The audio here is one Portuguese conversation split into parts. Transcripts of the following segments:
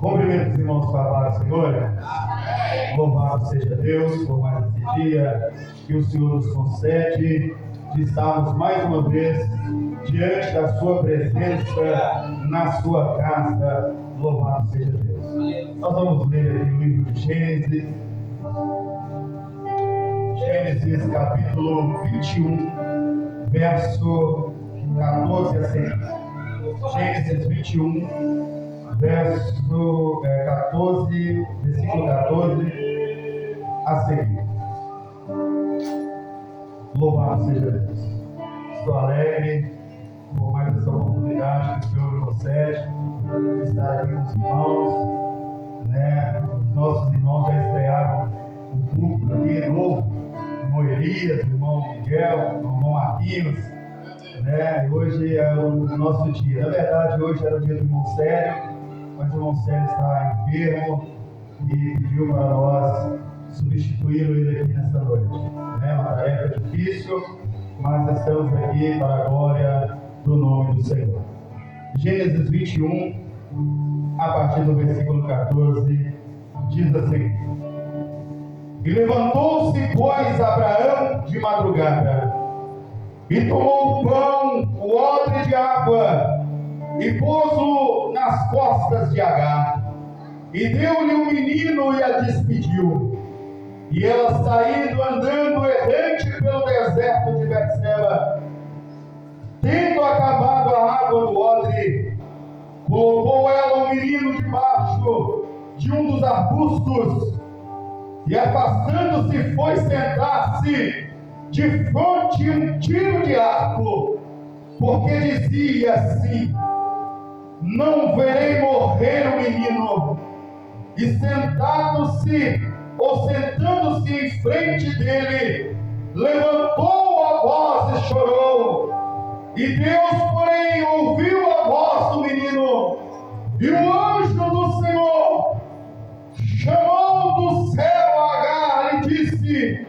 Cumprimento os irmãos com a paz do Senhor. Louvado seja Deus por mais esse dia que o Senhor nos concede de estarmos mais uma vez diante da sua presença na sua casa. Louvado seja Deus. Nós vamos ler aqui o livro de Gênesis. Gênesis capítulo 21, verso 14 a seguir. Gênesis 21, verso 14, versículo 14 a seguir. Louvado seja Deus. Estou alegre por mais essa oportunidade que o Senhor me concede de estar aqui com os irmãos, né? Os nossos irmãos já estrearam o púlpito aqui novo, o irmão Elias, o irmão Miguel, o irmão Marquinhos, né? E hoje é o nosso dia. Na verdade, hoje era o dia do irmão Célio, mas o irmão Célio está enfermo e pediu para nós substituí-lo ele aqui nesta noite. É uma tarefa difícil, mas estamos aqui para a glória do nome do Senhor. Gênesis 21, a partir do versículo 14, diz assim: E levantou-se, pois, Abraão de madrugada, e tomou o pão, o odre de água, e pôs-o nas costas de Agar, e deu-lhe um menino e a despediu. E ela, saindo, andando errante pelo deserto de Berseba, tendo acabado a água do odre, colocou ela o menino debaixo de um dos arbustos, e afastando-se foi sentar-se de fronte um tiro de arco, porque dizia assim: Não verei morrer o menino. E sentado-se, ou sentando-se em frente dele, levantou a voz e chorou. E Deus, porém, ouviu a voz do menino, e o anjo do Senhor chamou do céu Agar e disse: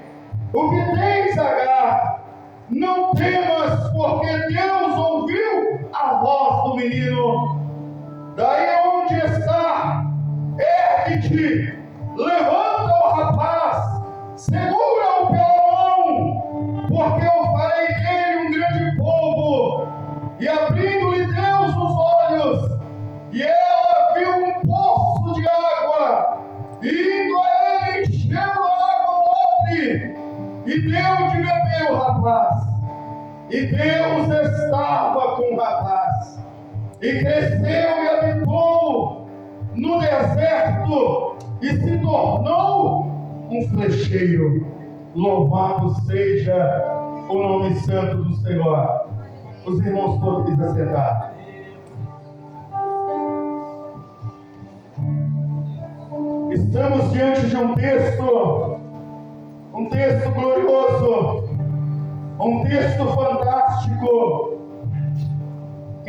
O que tens, Agar? Não temas, porque Deus ouviu a voz do menino. Daí onde está, ergue-te, levanta o rapaz, segura-o pela mão, porque eu farei dele um grande povo. E abrindo-lhe Deus os olhos, e ela viu um poço de água, e indo a ele encheu a água no odre, e deu de beber o rapaz. E Deus estava com o rapaz, e cresceu e habitou no deserto, e se tornou um flecheiro. Louvado seja o nome santo do Senhor. Os irmãos podem assentar. Estamos diante de um texto glorioso, um texto fantástico,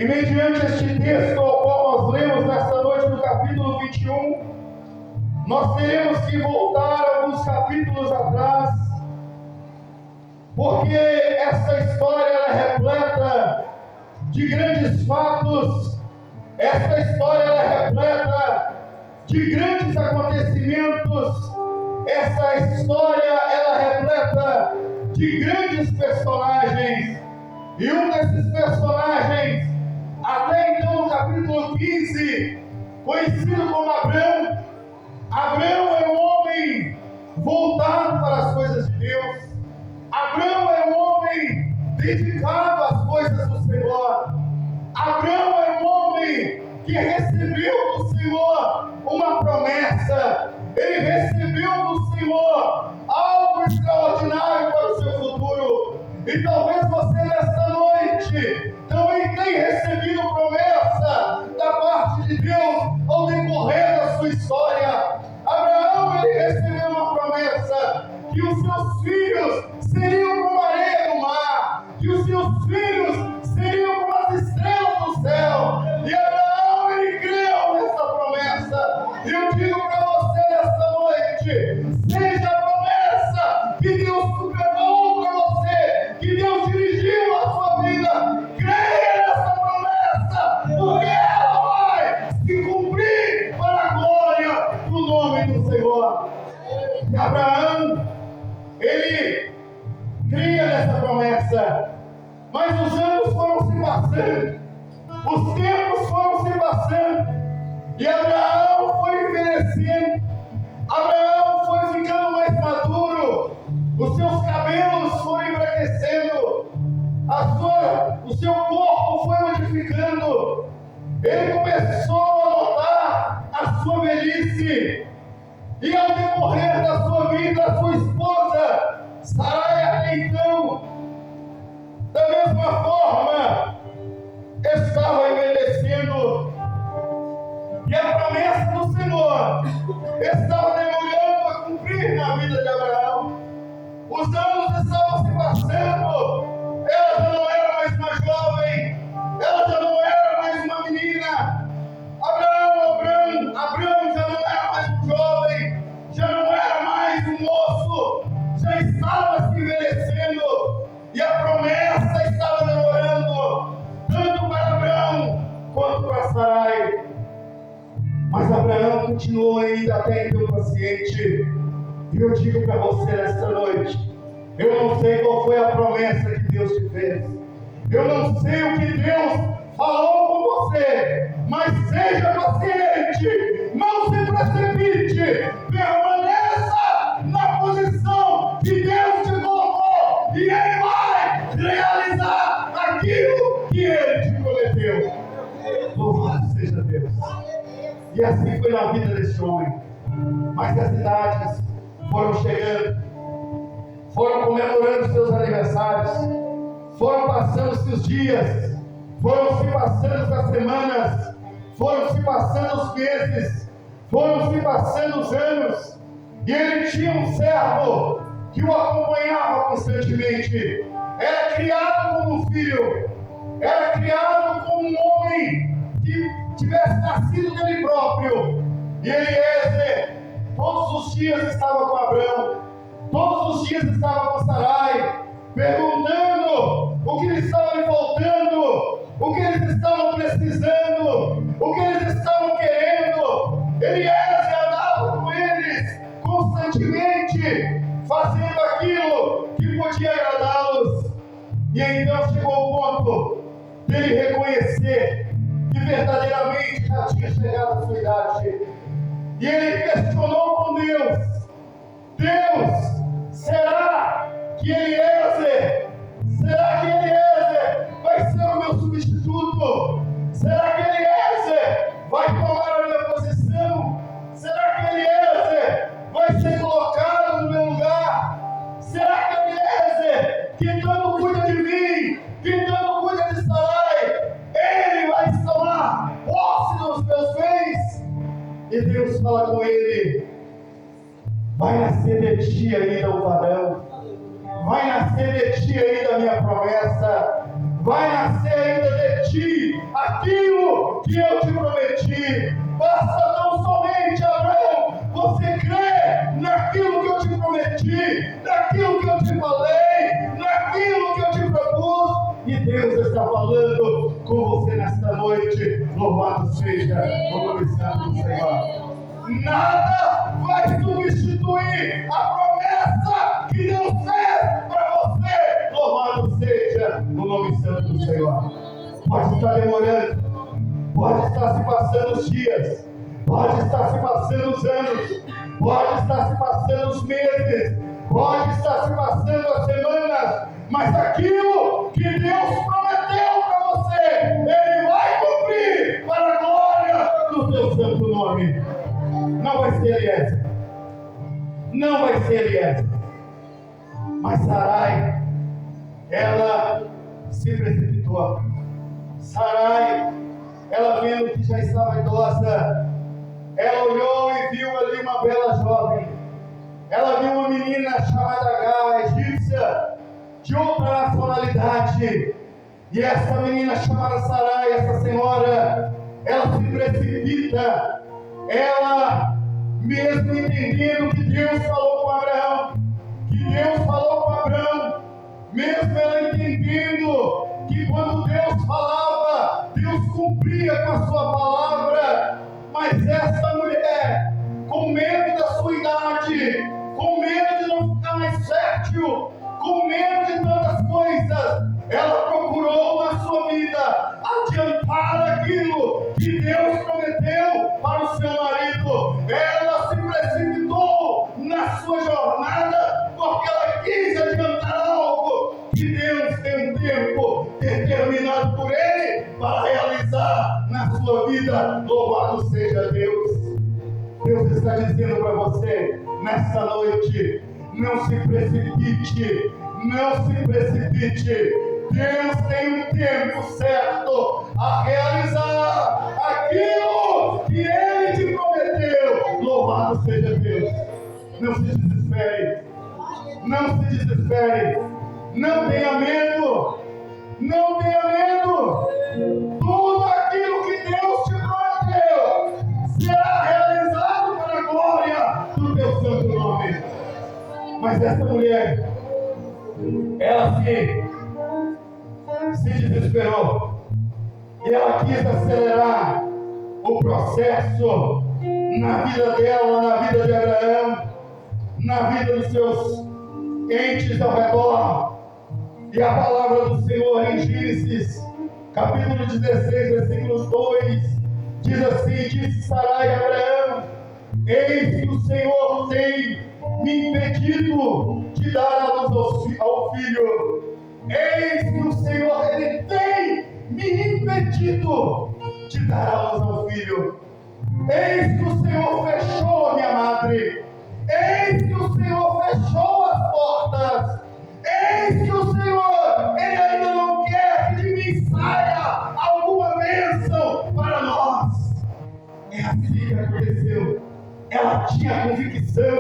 E mediante este texto ao qual nós lemos nesta noite no capítulo 21, nós teremos que voltar alguns capítulos atrás, porque essa história ela é repleta de grandes fatos, essa história ela é repleta de grandes acontecimentos, essa história ela é repleta de grandes personagens, e um desses personagens, até então no capítulo 15, conhecido como Abrão. Abrão é um homem voltado para as coisas de Deus. Abrão é um homem dedicado às coisas do Senhor. Abrão é um homem que recebeu do Senhor uma promessa. Ele recebeu do Senhor algo extraordinário para o seu futuro. E talvez você nesta noite também tenha recebido promessa da parte de Deus ao decorrer da sua história. Abraão, ele recebeu uma promessa que os seus filhos seriam como a areia do mar, que os seus filhos seriam como as estrelas do céu. E Abraão, ele creu nessa promessa. E eu digo para você nesta noite, seja a promessa que Deus preparou para você, que Deus dirigiu a sua vida, creia nessa promessa, porque ela vai se cumprir para a glória do nome do Senhor. E Abraão, ele cria nessa promessa, mas os anos foram se passando, os tempos foram se passando, e Abraão foi envelhecendo, Abraão foi ficando mais maduro, os seus cabelos foram embranquecendo, o seu corpo foi modificando, ele começou a notar a sua velhice, e ao decorrer da sua vida, a sua esposa, Sarai, até então, da mesma forma, estava envelhecendo, e a promessa do Senhor estava demorando a cumprir na vida de Abraão. Os anos estavam se passando, ela já não era mais uma jovem, ela já não era mais uma menina. Abraão já não era mais um jovem, já não era mais um moço, já estava se envelhecendo, e a promessa estava demorando, tanto para Abraão quanto para Sarai. Mas Abraão continuou ainda até então paciente. E eu digo para você nesta noite, eu não sei qual foi a promessa que Deus te fez, eu não sei o que Deus falou com você, mas seja paciente, não se precipite, permaneça na posição que Deus te colocou, e Ele vai realizar aquilo que Ele te prometeu. Louvado seja Deus. E assim foi na vida desse homem. Mas as idades foram chegando, foram comemorando seus aniversários, foram passando-se os dias, foram se passando as semanas, foram se passando os meses, foram se passando os anos, e ele tinha um servo que o acompanhava constantemente. Era criado como um filho, era criado como um homem que tivesse nascido dele próprio. E Eliezer, todos os dias estava com Abrão, todos os dias estava com Sarai, perguntando o que lhes estava lhe faltando, o que eles estavam precisando, o que eles estavam querendo. Eliezer andava com eles constantemente, fazendo aquilo que podia agradá-los. E então chegou o ponto dele reconhecer que verdadeiramente já tinha chegado a sua idade. E ele questionou com Deus: Deus, será que Eliezer vai ser o meu substituto? Será que Eliezer vai tomar a minha posição? Será que Eliezer vai ser colocado no meu lugar? Será que Eliezer, que tanto cuida de mim, que tanto cuida de Sarai, ele vai tomar posse dos meus bens? E Deus fala com ele: vai nascer de ti ainda o varão, vai nascer de ti ainda a minha promessa, vai nascer ainda de ti que eu te prometi. Basta tão somente, Abraão, você crer naquilo que eu te prometi, naquilo que eu te falei, naquilo que eu te propus. E Deus está falando com você nesta noite. Louvado seja o nome santo do Senhor. Nada vai substituir a promessa que Deus fez para você. Louvado seja o nome santo do Senhor. Pode estar demorando, pode estar se passando os dias, pode estar se passando os anos, pode estar se passando os meses, pode estar se passando as semanas, mas aquilo que Deus prometeu para você, Ele vai cumprir para a glória do teu santo nome. Não vai ser Eliezer, não vai ser Eliezer, mas Sarai, ela se precipitou. Sarai, ela vendo que já estava idosa, ela olhou e viu ali uma bela jovem. Ela viu uma menina chamada Agar, egípcia, de outra nacionalidade. E essa menina chamada Sarai, essa senhora, ela se precipita. Ela, mesmo entendendo que Deus falou com Abraão, mesmo ela entendendo que quando Deus falava, Deus cumpria com a sua palavra, mas essa mulher, com medo da sua idade, com medo de não ficar mais fértil, com medo de tantas coisas, ela procurou na sua vida adiantar aquilo que Deus prometeu para o seu marido. Ela se precipitou na sua jornada porque ela quis adiantar algo que Deus tem um tempo determinado por Ele para realizar na sua vida. Louvado seja Deus. Deus está dizendo para você nesta noite: não se precipite, não se precipite. Deus tem um tempo certo a realizar aquilo que Ele te prometeu. Louvado seja Deus. Não se desespere, não se desespere, não tenha medo, não tenha medo. Tudo aquilo que Deus te prometeu será realizado para a glória do teu santo nome. Mas essa mulher, ela se desesperou e ela quis acelerar o processo na vida dela, na vida de Abraão, na vida dos seus entes ao redor. E a palavra do Senhor em Gênesis, capítulo 16, versículos 2, diz assim: disse Sarai a Abraão: eis que o Senhor tem me impedido de dar a luz ao filho. Eis que o Senhor, Ele tem me impedido de dar a luz ao filho. Eis que o Senhor fechou a minha madre. Eis que o Senhor fechou as portas. Eis que o Senhor, Ele ainda não quer que de mim saia alguma bênção para nós. É assim que aconteceu. Ela tinha convicção,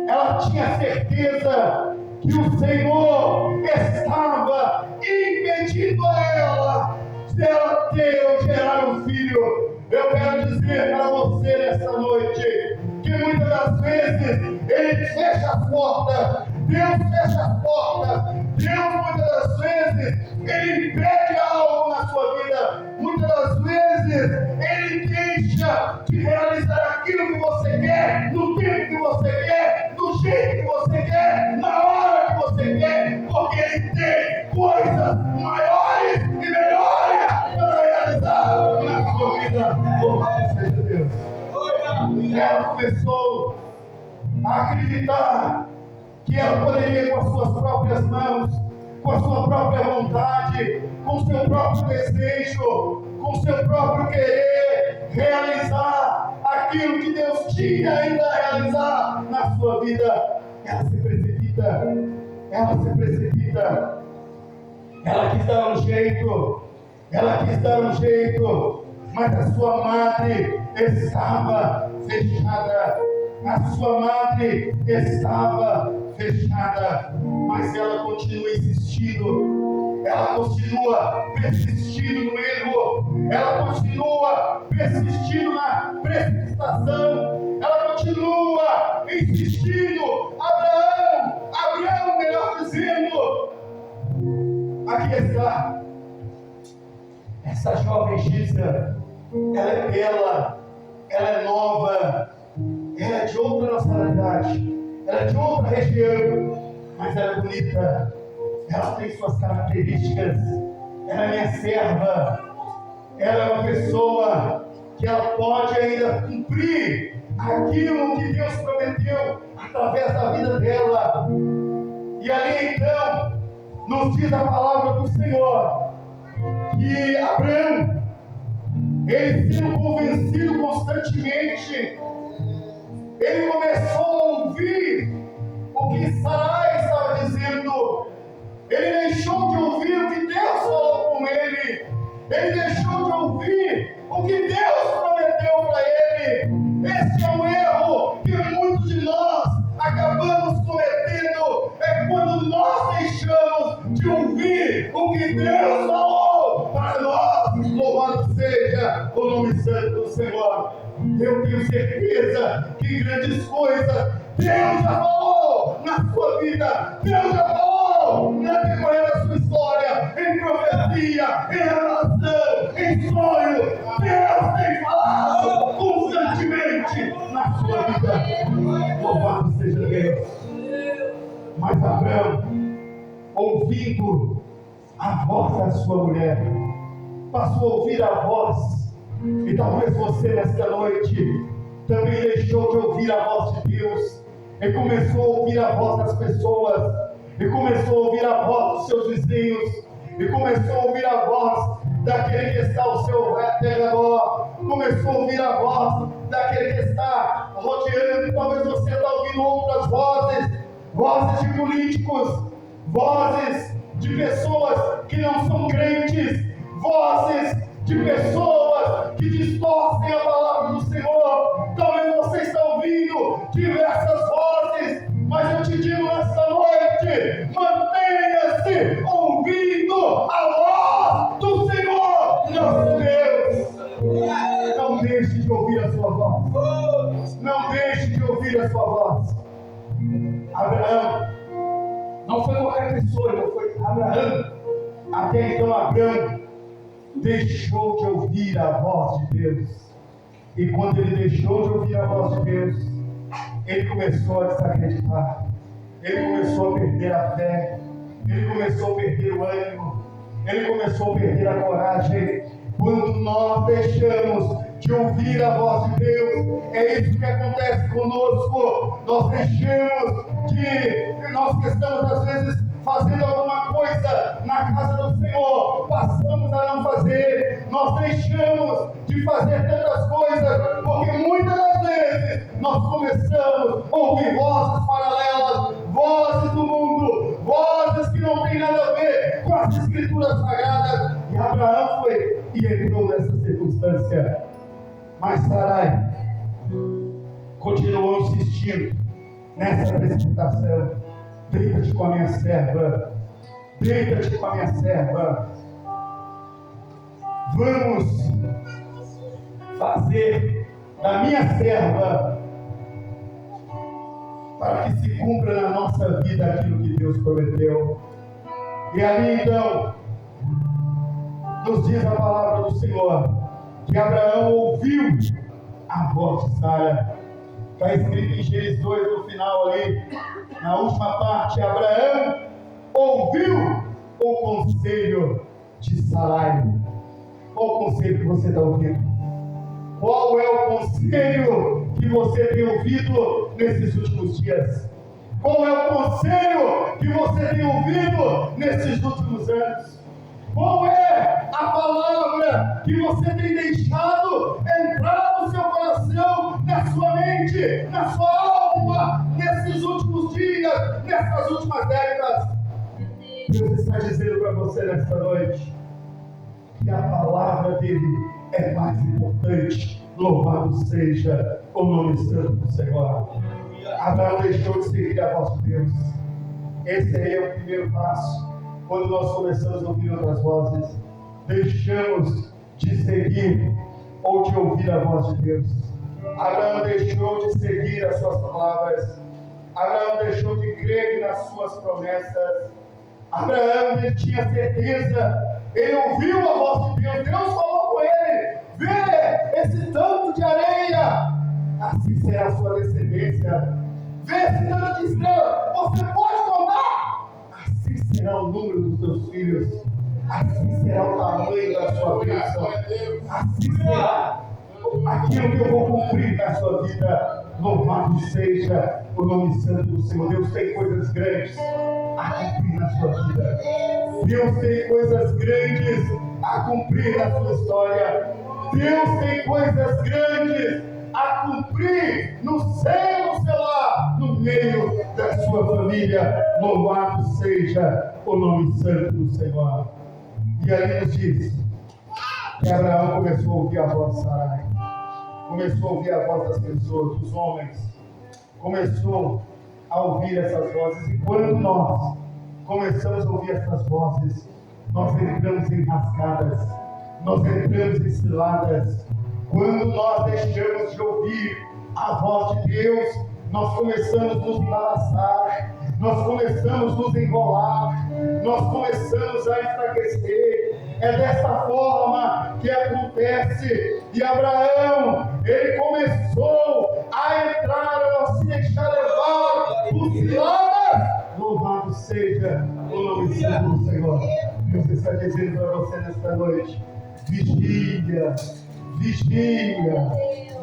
ela tinha certeza que o Senhor estava impedindo a ela de ela ter ou gerar um filho. Eu quero dizer para você nesta noite que muitas das vezes Ele fecha as portas, Deus fecha as portas, Deus muitas das vezes Ele impede algo na sua vida, muitas das vezes Ele deixa de realizar aquilo que você quer, no tempo que você quer, do jeito que você quer, na hora que você quer, porque Ele tem coisas maiores e melhores para realizar na sua vida. Louvado seja Deus. Ela começou a acreditar que ela poderia, com as suas próprias mãos, com a sua própria vontade, com o seu próprio desejo, com o seu próprio querer, realizar aquilo que Deus tinha ainda a realizar na sua vida. Ela se precipita, ela se precipita, ela quis dar um jeito, ela quis dar um jeito, mas a sua madre estava fechada. A sua madre estava fechada, mas ela continua insistindo, ela continua persistindo no erro, ela continua insistindo na precipitação, ela continua insistindo. Abraão, melhor dizendo, aqui está, essa jovem egípcia, ela é bela, ela é nova, ela é de outra nacionalidade, ela é de outra região, mas ela é bonita, ela tem suas características, ela é minha serva, ela é uma pessoa que ela pode ainda cumprir aquilo que Deus prometeu através da vida dela. E ali então nos diz a palavra do Senhor que Abraão, ele sendo convencido constantemente, ele começou a ouvir o que Sarai estava dizendo. Ele deixou de ouvir o que Deus falou com ele. Ele deixou de ouvir o que Deus prometeu para ele. Esse é um erro que muitos de nós acabamos cometendo. É quando nós deixamos de ouvir o que Deus falou para nós. Louvado seja o nome santo do Senhor. Eu tenho certeza que grandes coisas Deus já falou na sua vida. Deus já falou na decorrer da sua história, em profecia, em revelação, em sonho. Deus tem falado constantemente na sua vida. Louvado seja Deus. Mas Abraão, ouvindo a voz da sua mulher, passou a ouvir a voz. E talvez você nesta noite também deixou de ouvir a voz de Deus, e começou a ouvir a voz das pessoas, e começou a ouvir a voz dos seus vizinhos, e começou a ouvir a voz daquele que está ao seu redor, começou a ouvir a voz daquele que está rodeando. Talvez você está ouvindo outras vozes de políticos, vozes de pessoas que não são crentes, vozes de pessoas que distorcem a palavra do Senhor. Talvez você está ouvindo diversas vozes, mas eu te digo nesta noite: mantenha-se ouvindo a voz do Senhor, nosso Deus. Não deixe de ouvir a sua voz. Não deixe de ouvir a sua voz. Abraão não foi qualquer pessoa, não foi Abraão. Até então Abraão deixou de ouvir a voz de Deus. E quando ele deixou de ouvir a voz de Deus, ele começou a desacreditar, ele começou a perder a fé, ele começou a perder o ânimo, ele começou a perder a coragem. Quando nós deixamos de ouvir a voz de Deus, é isso que acontece conosco. Nós nós que estamos às vezes fazendo alguma coisa na casa do Senhor, passamos a não fazer. Nós deixamos de fazer tantas coisas, porque muitas das vezes nós começamos a ouvir vozes paralelas, vozes do mundo, vozes que não têm nada a ver com as Escrituras Sagradas. E Abraão foi e entrou nessa circunstância. Mas Sarai continuou insistindo nessa precipitação. Deita-te com a minha serva, deita-te com a minha serva. Vamos fazer da minha serva para que se cumpra na nossa vida aquilo que Deus prometeu. E ali então nos diz a palavra do Senhor que Abraão ouviu a voz de Sara. Está escrito em Gênesis 2 no final ali, na última parte: Abraão ouviu o conselho de Sarai. Qual o conselho que você está ouvindo? Qual é o conselho que você tem ouvido nesses últimos dias? Qual é o conselho que você tem ouvido nesses últimos anos? Qual é a palavra que você tem deixado entrar no seu coração, na sua mente, na sua alma, nesses últimos dias, nessas últimas décadas? Deus está dizendo para você nesta noite que a palavra dele é mais importante. Louvado seja o nome santo do Senhor. Abraão deixou de seguir a voz de Deus. Esse aí é o primeiro passo. Quando nós começamos a ouvir outras vozes, deixamos de seguir ou de ouvir a voz de Deus. Abraão deixou de seguir as suas palavras. Abraão deixou de crer nas suas promessas. Abraão, ele tinha certeza, ele ouviu a voz de Deus. Deus falou com ele: vê esse tanto de areia, assim será a sua descendência. Vê esse tanto de estrela, você pode contar, assim será o número dos teus filhos, assim será o tamanho da sua bênção, assim será aquilo que eu vou cumprir na sua vida. Louvado seja o nome santo do Senhor. Deus tem coisas grandes a cumprir na sua vida. Deus tem coisas grandes a cumprir na sua história. Deus tem coisas grandes a cumprir no seio do seu lar, no meio da sua família. Louvado seja o nome santo do Senhor. E ali nos diz que Abraão começou a ouvir a voz de Sarai, começou a ouvir a voz das pessoas, dos homens, começou a ouvir essas vozes. E quando nós começamos a ouvir essas vozes, nós entramos em rascadas, nós entramos em ciladas. Quando nós deixamos de ouvir a voz de Deus, nós começamos a nos embaraçar, nós começamos a nos enrolar, nós começamos a enfraquecer. É dessa forma que acontece. E Abraão, ele começou a entrar, a se deixar levar por ciladas. Louvado seja o nome santo do Senhor. Deus está dizendo para você nesta noite: vigia, vigia,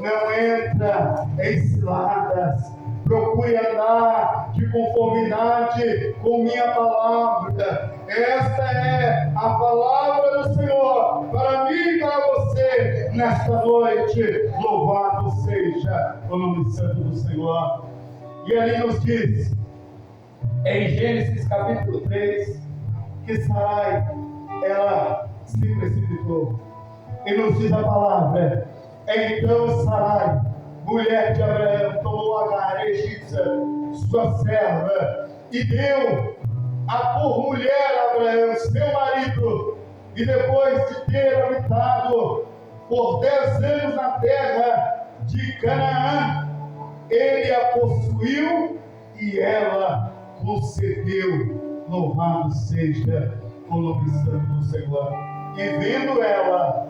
não entra em ciladas. Procure andar de conformidade com minha palavra. Esta é a palavra do Senhor para mim e para você nesta noite. Louvado seja o nome santo do Senhor. E ali nos diz, em Gênesis capítulo 3, que Sarai, ela se precipitou. E nos diz a palavra: então Sarai, mulher de Abraão, tomou Agar, a egípcia, sua serva, e deu a por mulher a Abraão, seu marido. E depois de ter habitado por 10 anos na terra de Canaã, ele a possuiu e ela concebeu. Louvado seja o nome santo do Senhor. E vendo ela,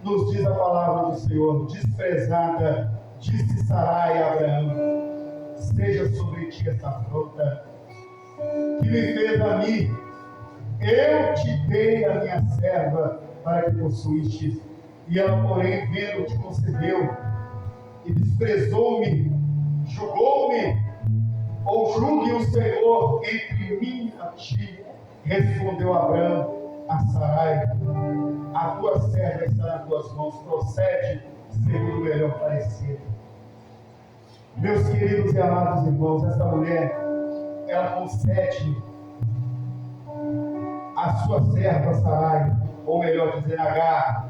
nos diz a palavra do Senhor, desprezada, disse Sarai a Abraão: seja sobre ti essa afronta que me fez a mim. Eu te dei a minha serva para que possuíste. E ela, porém, vendo, te concebeu e desprezou-me, julgou-me. Ou julgue o Senhor entre mim e a ti. Respondeu Abraão a Sarai: a tua serva está nas tuas mãos, procede segundo o melhor parecer. Meus queridos e amados irmãos, essa mulher, ela concede a sua serva Sarai, ou melhor dizer, Agar,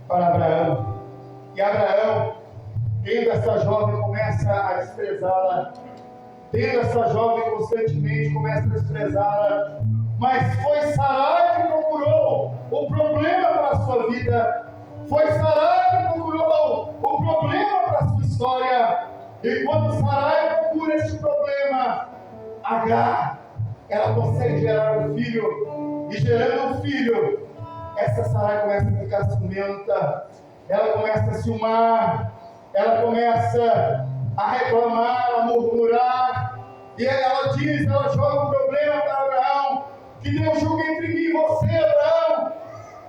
para Abraão. E Abraão, tendo essa jovem, começa a desprezá-la. Tendo essa jovem constantemente, começa a desprezá-la. Mas foi Sarai que procurou o problema para a sua vida. Foi Sarai que procurou o problema para a sua história. E quando Sarai procura esse problema, Agar, ela consegue gerar um filho. E gerando um filho, essa Sarai começa a ficar ciumenta. Ela começa a ciumar. Ela começa a reclamar, a murmurar. E ela diz, ela joga o problema para Abraão: que Deus julgue entre mim e você, Abraão.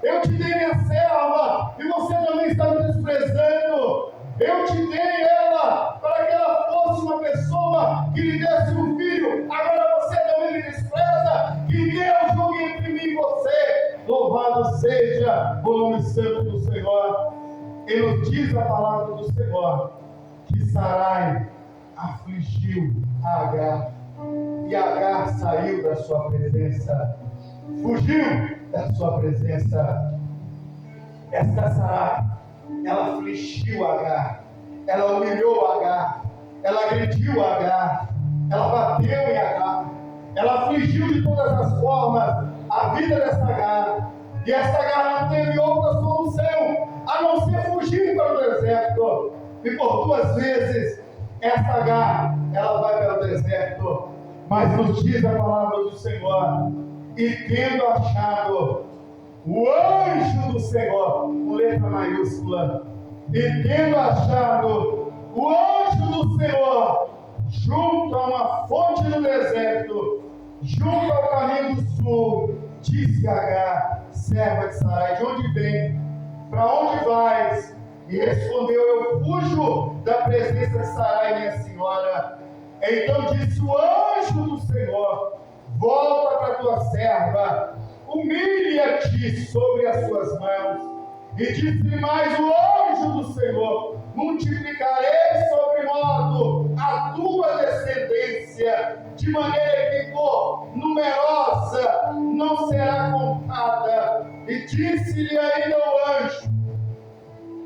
Eu te dei minha serva e você também está me desprezando. Eu te dei ela para que ela fosse uma pessoa que lhe desse um filho. Agora você também me despreza. Que Deus julgue entre mim e você. Louvado seja o nome santo do Senhor. E nos diz a palavra do Senhor que Sarai afligiu a Agar. E Agar saiu da sua presença, fugiu da sua presença. Esta Sarai, ela afligiu Agar, ela humilhou Agar, ela agrediu Agar, ela bateu em Agar, ela afligiu de todas as formas a vida dessa Agar. E essa Agar não teve outra solução E por 2 vezes, essa Agar, ela vai para o deserto. Mas nos diz a palavra do Senhor, e tendo achado o anjo do Senhor, com letra maiúscula, e tendo achado o anjo do Senhor, junto a uma fonte no deserto, junto ao caminho do sul, disse Agar, serva de Sarai: de onde vem? Para onde vais? E respondeu: eu fujo da presença de Sarai, minha senhora. Então disse o anjo do Senhor: volta para tua serva, humilha-te sobre as suas mãos. E disse mais o anjo do Senhor: multiplicarei sobremodo a tua descendência, de maneira que for numerosa, não será contada. E disse-lhe ainda o anjo: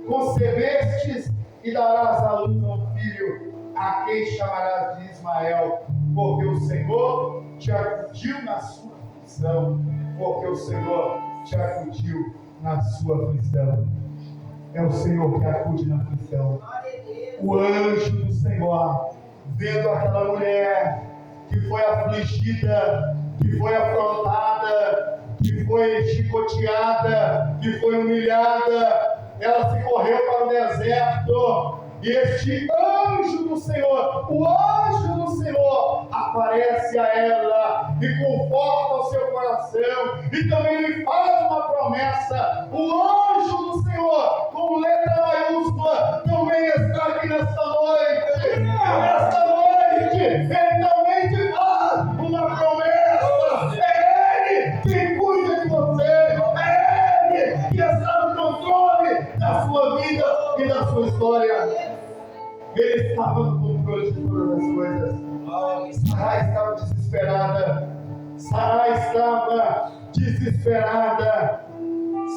concebestes e darás à luz a um filho, a quem chamarás de Ismael, porque o Senhor te acudiu na sua aflição, porque o Senhor te acudiu na sua aflição. É o Senhor que acude na aflição. O anjo do Senhor, vendo aquela mulher que foi afligida, que foi afrontada, que foi chicoteada, que foi humilhada, ela se correu para o deserto. E este anjo do Senhor, o anjo do Senhor, aparece a ela e conforta o seu coração, e também lhe faz uma promessa. O anjo do Senhor, com letra maiúscula, também está aqui nesta noite. Nesta noite, ele também te faz uma promessa. É ele quem cuida de você, é ele que está no controle da sua vida e da sua história. Ele estava no controle de todas as coisas. Sarai estava desesperada. Sarai estava desesperada.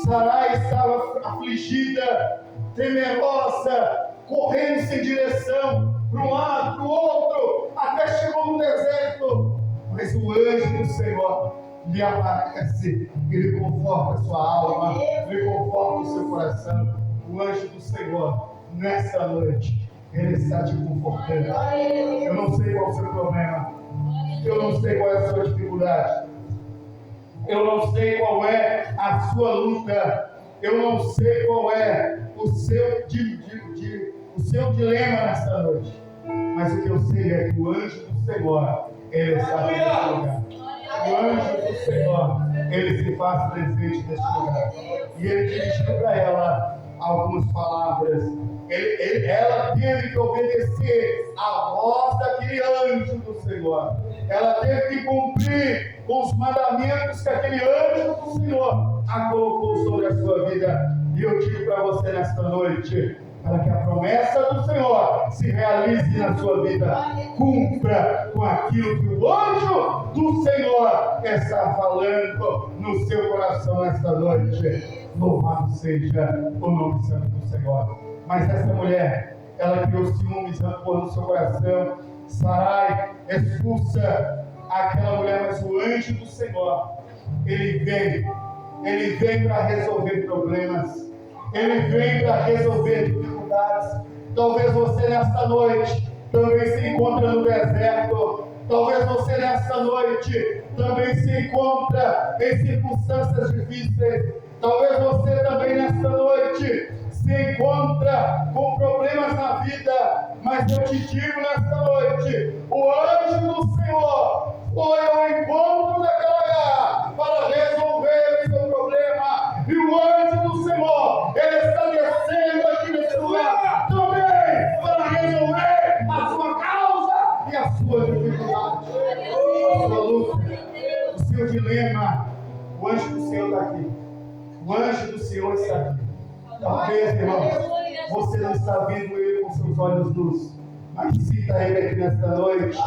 Sarai estava afligida, temerosa, correndo sem direção, para um lado, para o outro, até chegou no deserto. Mas o anjo do Senhor lhe aparece, ele conforta a sua alma, ele conforta o seu coração. O anjo do Senhor, nessa noite, ele está te confortando. Eu não sei qual é o seu problema, eu não sei qual é a sua dificuldade, eu não sei qual é a sua luta, eu não sei qual é o seu dilema nessa noite, mas o que eu sei é que o anjo do Senhor, ele está neste lugar. O anjo do Senhor, ele se faz presente neste lugar, e ele dirigiu para ela algumas palavras. Ela teve que obedecer à voz daquele anjo do Senhor. Ela teve que cumprir com os mandamentos que aquele anjo do Senhor a colocou sobre a sua vida. E eu digo para você nesta noite, para que a promessa do Senhor se realize na sua vida, cumpra com aquilo que o anjo do Senhor está falando no seu coração nesta noite. Louvado seja o nome santo do Senhor. Mas essa mulher, ela criou ciúmes, rancor no seu coração. Sarai expulsa aquela mulher, mas o anjo do Senhor, ele vem para resolver problemas, ele vem para resolver dificuldades. Talvez você nesta noite também se encontre no deserto, talvez você nesta noite também se encontra em circunstâncias difíceis, talvez você também nesta noite se encontra com problemas na vida, mas eu te digo nesta noite, o anjo do Senhor foi ao encontro daquela Agar para resolver o seu problema, e o anjo do Senhor, ele está descendo aqui nesse lugar também para resolver a sua causa e a sua dificuldade, a sua luta, o seu dilema. O anjo do Senhor está aqui, o anjo do Senhor está aqui. Talvez, irmãos, você não está vendo ele com seus olhos nus, mas sinta ele aqui nesta noite.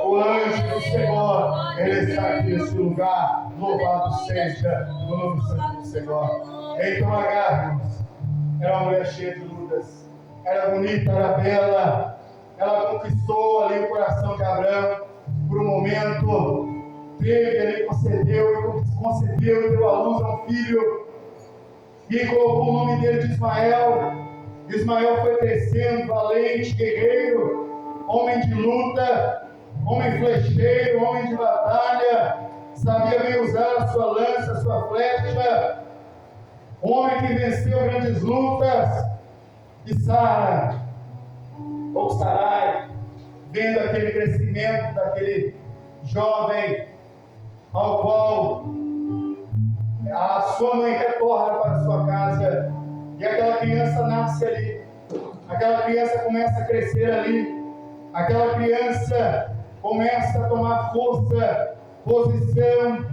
O anjo do Senhor, ele está aqui neste lugar. Louvado seja o nome santo do Senhor. Então Agar, irmãos, era uma mulher cheia de lutas, era bonita, era bela, ela conquistou ali o coração de Abraão por um momento, teve ali, concedeu e deu à luz a um filho, e colocou o nome dele de Ismael. Ismael foi crescendo, valente, guerreiro, homem de luta, homem flecheiro, homem de batalha, sabia bem usar a sua lança, a sua flecha, homem que venceu grandes lutas. E Sara, ou Sarai, vendo aquele crescimento daquele jovem, ao qual a sua mãe retorna para a sua casa, e aquela criança nasce ali, aquela criança começa a crescer ali, aquela criança começa a tomar força, posição,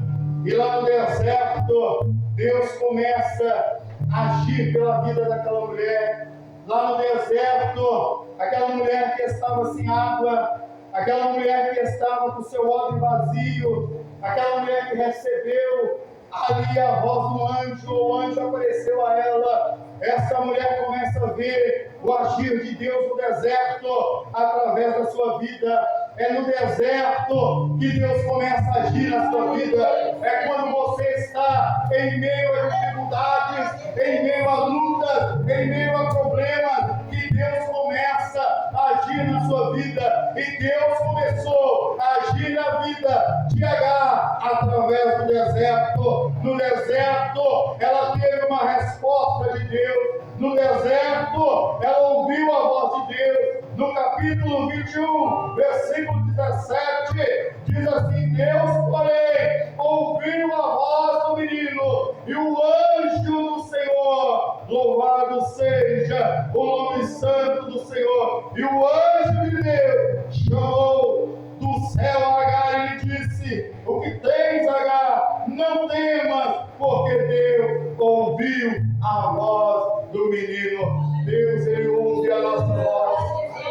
e lá no deserto, Deus começa a agir pela vida daquela mulher. Lá no deserto, aquela mulher que estava sem água, aquela mulher que estava com seu odre vazio, aquela mulher que recebeu ali a voz do anjo, o anjo apareceu a ela. Essa mulher começa a ver o agir de Deus no deserto, através da sua vida. É no deserto que Deus começa a agir na sua vida. É quando você está em meio a dificuldades, em meio a lutas, em meio a problemas, que Deus começa a agir na sua vida. E Deus começou a agir na vida de Agar através do deserto. No deserto, ela teve uma resposta de Deus. No deserto, ela ouviu a voz de Deus. No capítulo 21, versículo 17, diz assim: Deus, porém, ouviu a voz do menino, e o anjo do Senhor, louvado seja o nome santo do Senhor, e o anjo de Deus chamou do céu a Agar e lhe disse: o que tens, Agar? Não temas, porque Deus ouviu a voz do menino. Deus, Ele ouve a nossa voz.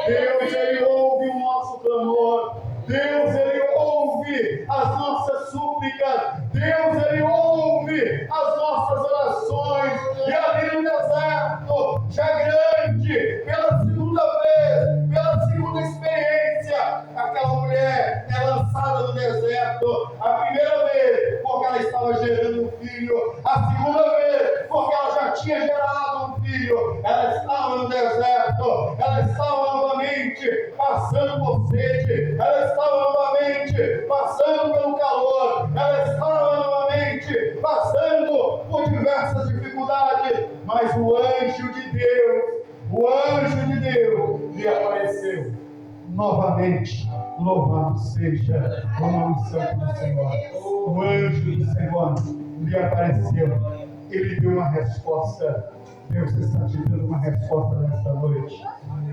Deus, Ele ouve o nosso clamor. Deus, Ele ouve as nossas súplicas. Deus, Ele ouve as nossas orações. E ali no deserto, já grande, pela segunda vez, pela segunda experiência, aquela mulher é lançada no deserto. A primeira vez, porque ela estava gerando um filho. A segunda vez, porque ela já tinha gerado um filho. Ela estava no deserto. Ela estava novamente passando por sede. Ela estava novamente passando pelo calor. Ela estava novamente passando por diversas dificuldades. Mas o anjo de Deus lhe apareceu novamente. Louvado seja o nome santo do Senhor. O anjo do Senhor lhe apareceu. Ele deu uma resposta. Deus está te dando uma resposta nesta noite.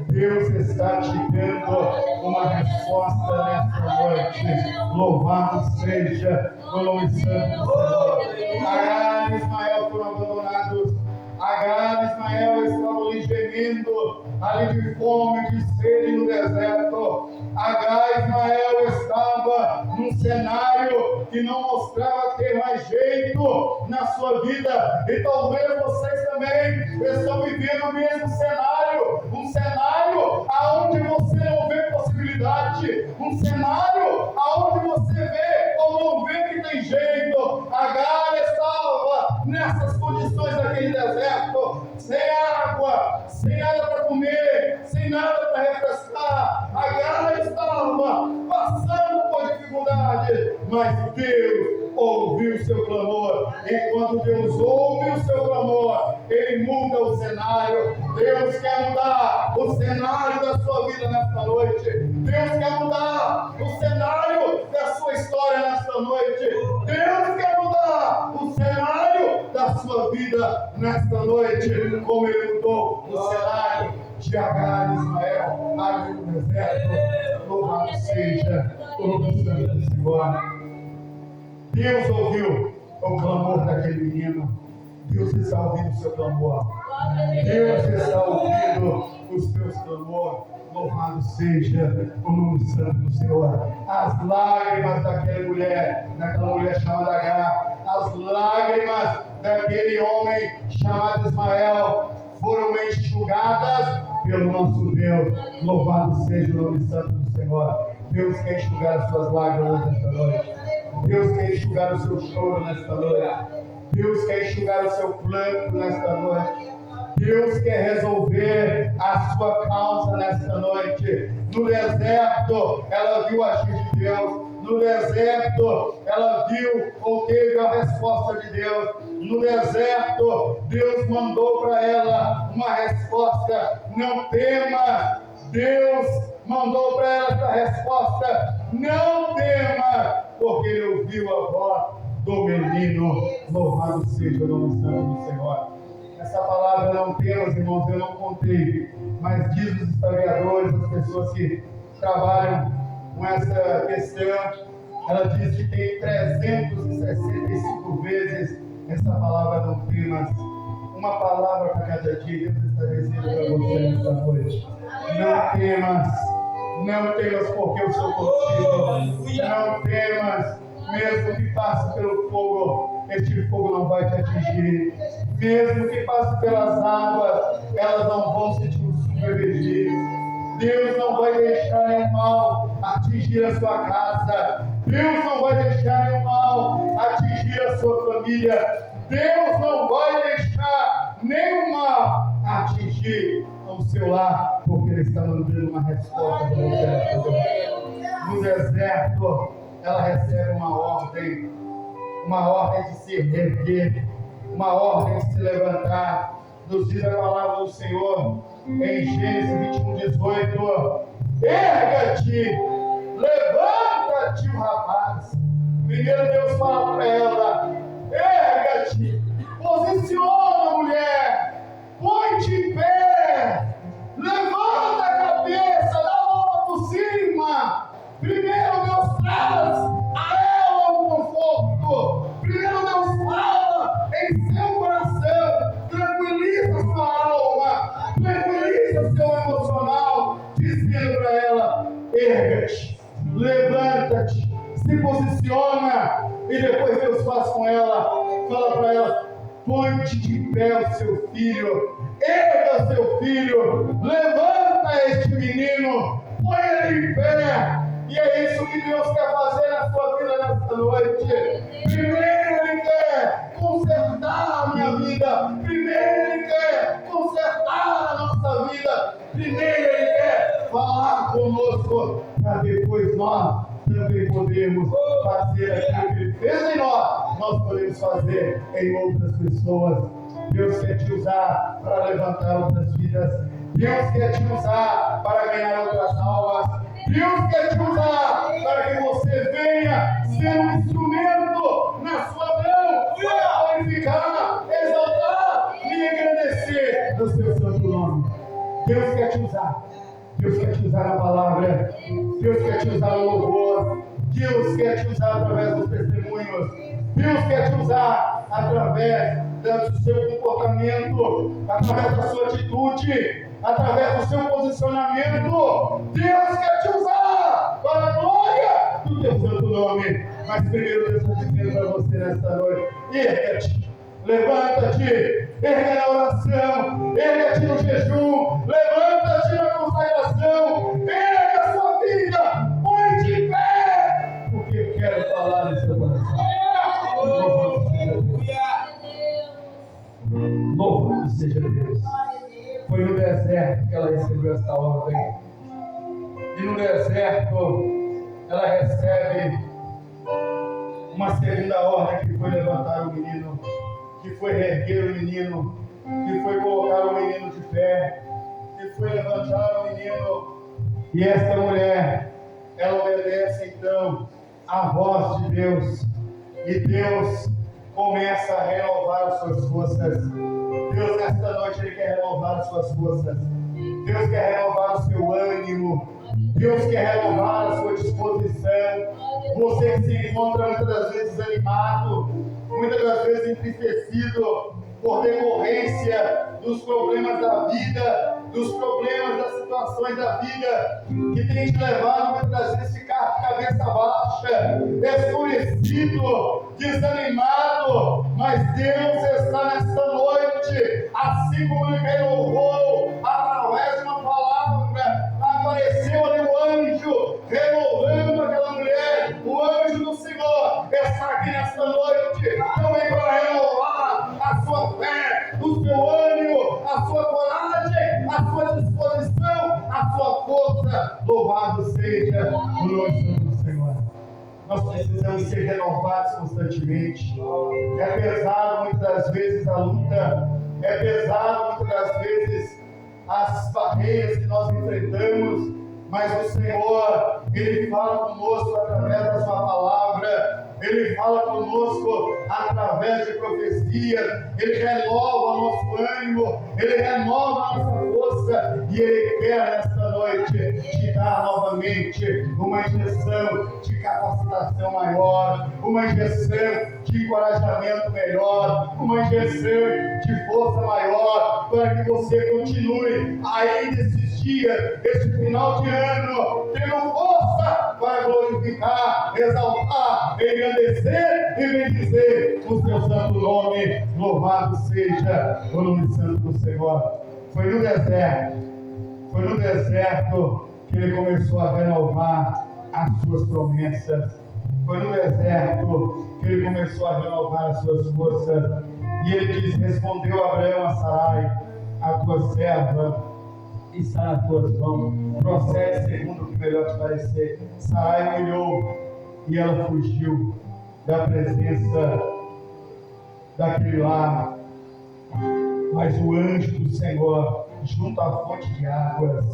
Deus está te dando uma resposta nesta noite. Louvado seja o nome santo do Senhor. Agar e Ismael foram abandonados. Agar e Ismael estavam ali gemendo, ali de fome, de sede no deserto. Agar e Ismael estava num cenário que não mostrava ter mais jeito na sua vida. E talvez vocês também estão vivendo o mesmo cenário. Um cenário aonde você não vê possibilidade. Um cenário aonde você vê ou não vê que tem jeito. Agar estava nessas condições daquele deserto, sem água para comer, sem nada para refrescar. Agar estava passando por dificuldade, mas Deus ouviu o seu clamor. E quando Deus ouve o seu clamor, Ele muda o cenário. Deus quer mudar o cenário da sua vida nesta noite. Deus quer mudar o cenário da sua história nesta noite. Deus quer mudar o cenário da sua vida nesta noite, como Ele mudou o cenário de Agar e Ismael ali no deserto. Louvado seja o nome santo do Senhor. Deus ouviu o clamor daquele menino. Deus está ouvindo o seu clamor. Deus está ouvindo os teus clamores. Louvado seja o nome santo do Senhor. As lágrimas daquela mulher chamada Agar, as lágrimas daquele homem chamado Ismael foram enxugadas pelo nosso Deus. Louvado seja o nome santo do Senhor. Deus quer enxugar as suas lágrimas nesta noite. Deus quer enxugar o seu choro nesta noite. Deus quer enxugar o seu pranto nesta noite. Deus quer resolver a sua causa nesta noite. No deserto, ela viu o agir de Deus. No deserto, ela viu ou teve a resposta de Deus. No deserto, Deus mandou para ela uma resposta: não tema. Deus mandou para ela essa resposta: não tema, porque ele ouviu a voz do menino. Louvado seja o nome santo do Senhor. Essa palavra não temas, irmãos, eu não contei, mas diz os historiadores, as pessoas que trabalham com essa questão, ela diz que tem 365 vezes essa palavra não temas. Uma palavra para cada dia. Deus está dizendo para você nesta noite: não temas, não temas, porque eu sou contigo. Não temas, mesmo que passe pelo fogo, este fogo não vai te atingir. Mesmo que passe pelas águas, elas não vão se te submergir. Deus não vai deixar nenhum mal atingir a sua casa. Deus não vai deixar nenhum mal atingir a sua família. Deus não vai deixar nenhum mal atingir o seu lar, porque Ele está mandando uma resposta para você. No deserto, ela recebe uma ordem de se erguer, uma ordem de se levantar. Nos diz a palavra do Senhor em Gênesis 21:18: erga-te, levanta-te, o rapaz. Primeiro Deus fala para ela: erga-te, posiciona, mulher, põe-te em pé, levanta a cabeça, dá a mão por cima. Primeiro Deus traz a ela um conforto. Primeiro Deus fala em seu coração, tranquiliza sua alma, tranquiliza seu emocional, dizendo para ela: erga-te, levanta-te, se posiciona. E depois Deus faz com ela, fala para ela: põe-te de pé o seu filho, erga seu filho, levanta este menino, põe ele em pé. E é isso que Deus quer fazer na sua vida nesta noite. Primeiro Ele quer consertar a minha vida. Primeiro Ele quer consertar a nossa vida. Primeiro Ele quer falar conosco, para depois nós também podemos fazer aquilo que Ele fez em nós podemos fazer em outras pessoas. Deus quer te usar para levantar outras vidas. Deus quer te usar para ganhar outras almas. Deus quer te usar para que você venha ser um instrumento na sua mão para glorificar, exaltar e engrandecer o seu santo nome. Deus quer te usar. Deus quer te usar na palavra. Deus quer te usar no louvor. Deus quer te usar através dos testemunhos. Deus quer te usar através do seu comportamento, através da sua atitude, através do seu posicionamento. Deus quer te usar para a glória do teu santo nome. Mas primeiro Deus está dizendo para você nesta noite: erga-te, levanta-te, erga na oração, erga-te no jejum, levanta-te na consagração, erga a sua vida, põe-te em pé, porque eu quero falar no seu coração. Louvado seja Deus. Foi no deserto que ela recebeu essa ordem. E no deserto ela recebe uma segunda ordem, que foi levantar o menino, que foi reerguer o menino, que foi colocar o menino de pé, que foi levantar o menino. E esta mulher, ela obedece então à voz de Deus. E Deus começa a renovar as suas forças. Deus, nesta noite, Ele quer renovar as suas forças. Deus quer renovar o seu ânimo. Deus quer renovar a sua disposição. Você que se encontra muitas das vezes desanimado, muitas das vezes entristecido por decorrência dos problemas da vida, dos problemas das situações da vida, que tem te levado muitas das vezes a ficar de cabeça baixa, escurecido, desanimado. Mas Deus está nesta noite, assim como Ele renovou através de uma palavra, apareceu ali o anjo renovando aquela mulher. O anjo do Senhor está aqui nesta noite também para renovar a sua fé, o seu ânimo, a sua nome santo do Senhor. Nós precisamos ser renovados constantemente. É pesado muitas das vezes a luta, é pesado muitas das vezes as barreiras que nós enfrentamos, mas o Senhor, Ele fala conosco através da Sua palavra, Ele fala conosco através de profecia, Ele renova o nosso ânimo, Ele renova a nossa força, e Ele quer nesta noite te dar novamente uma injeção de capacitação maior, uma injeção de encorajamento melhor, uma injeção de força maior, para que você continue ainda esses dias, esse final de ano, tendo força para glorificar, exaltar, engrandecer e bendizer o seu santo nome. Louvado seja o nome santo do Senhor. Foi no deserto que Ele começou a renovar as suas promessas. Foi no deserto que Ele começou a renovar as suas forças. E Ele diz: respondeu Abraão a Sarai, a tua serva está nas tuas mãos, procede segundo o que melhor te parecer. Sarai olhou e ela fugiu da presença daquele lar. Mas o anjo do Senhor, junto à fonte de águas,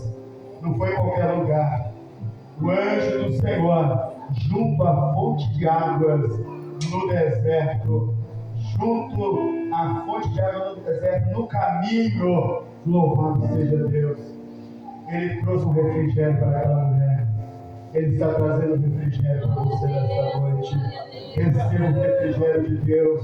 não foi em qualquer lugar. O anjo do Senhor, junto à fonte de águas no deserto, junto à fonte de água no deserto, no caminho, louvado seja Deus. Ele trouxe um refrigério para aquela mulher. Ele está trazendo um refrigério para você nesta noite. Receba o refrigério de Deus.